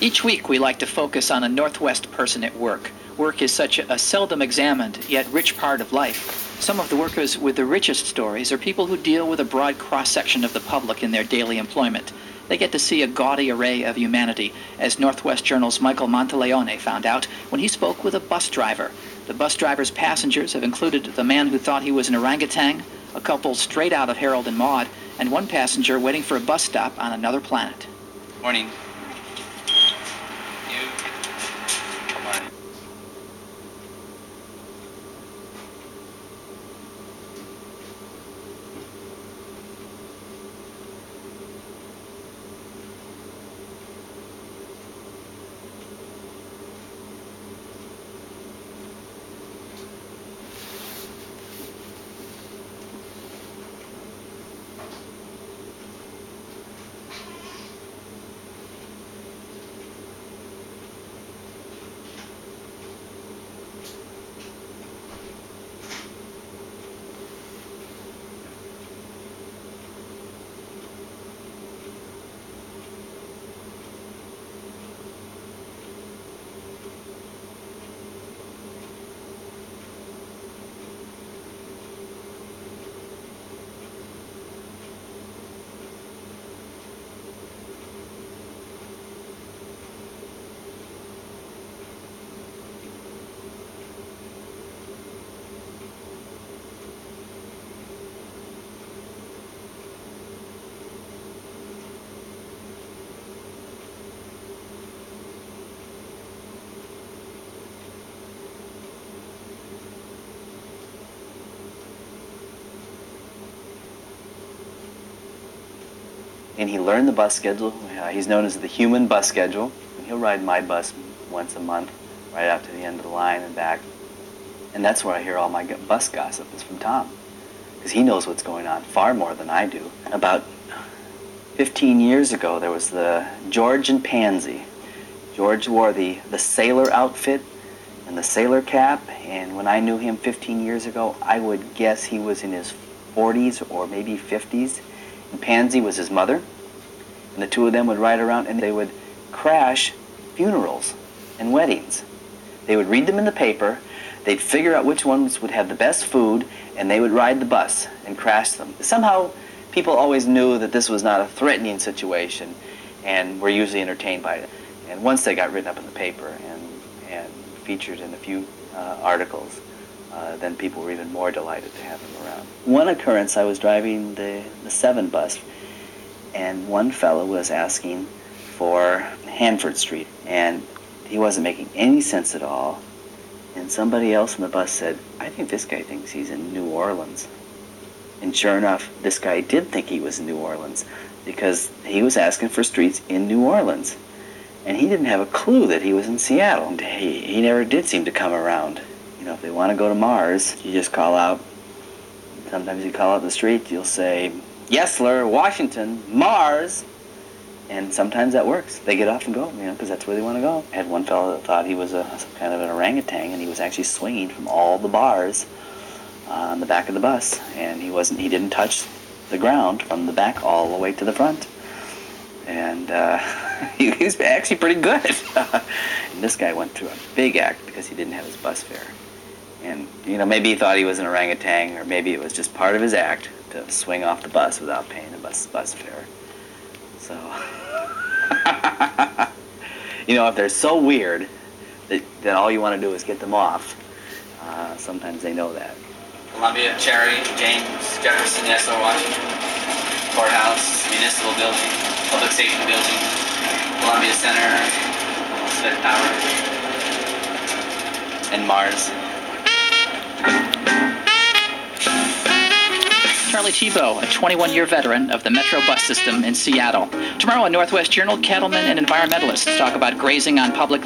Each week we like to focus on a Northwest person at work. Work is such a seldom examined, yet rich part of life. Some of the workers with the richest stories are people who deal with a broad cross-section of the public in their daily employment. They get to see a gaudy array of humanity, as Northwest Journal's Michael Monteleone found out when he spoke with a bus driver. The bus driver's passengers have included the man who thought he was an orangutan, a couple straight out of Harold and Maude, and one passenger waiting for a bus stop on another planet. Morning. You. Come on. And he learned the bus schedule. He's known as the human bus schedule. And he'll ride my bus once a month, right out to the end of the line and back. And that's where I hear all my bus gossip is from Tom, because he knows what's going on far more than I do. About 15 years ago, there was the George and Pansy. George wore the sailor outfit and the sailor cap, and when I knew him 15 years ago, I would guess he was in his 40s or maybe 50s. And Pansy was his mother, and the two of them would ride around and they would crash funerals and weddings. They would read them in the paper, they'd figure out which ones would have the best food, and they would ride the bus and crash them. Somehow, people always knew that this was not a threatening situation, and were usually entertained by it. And once they got written up in the paper and featured in a few articles, then people were even more delighted to have him around. One occurrence, I was driving the 7 bus, and one fellow was asking for Hanford Street, and he wasn't making any sense at all. And somebody else in the bus said, "I think this guy thinks he's in New Orleans." And sure enough, this guy did think he was in New Orleans, because he was asking for streets in New Orleans. And he didn't have a clue that he was in Seattle. And he never did seem to come around. You know, if they want to go to Mars, you just call out. Sometimes you call out the street, you'll say, "Yesler, Washington, Mars." And sometimes that works. They get off and go, because that's where they want to go. I had one fellow that thought he was some kind of an orangutan, and he was actually swinging from all the bars on the back of the bus. And he didn't touch the ground from the back all the way to the front. And he was actually pretty good. And this guy went through a big act because he didn't have his bus fare. And, maybe he thought he was an orangutan, or maybe it was just part of his act to swing off the bus without paying the bus fare. So, if they're so weird that all you want to do is get them off, sometimes they know that. Columbia, Cherry, James, Jefferson, Yesler, Washington, Courthouse, Municipal Building, Public Safety Building, Columbia Center, Smith Tower, and Mars. Charlie Thibault, a 21-year veteran of the Metro bus system in Seattle. Tomorrow on Northwest Journal, cattlemen and environmentalists talk about grazing on public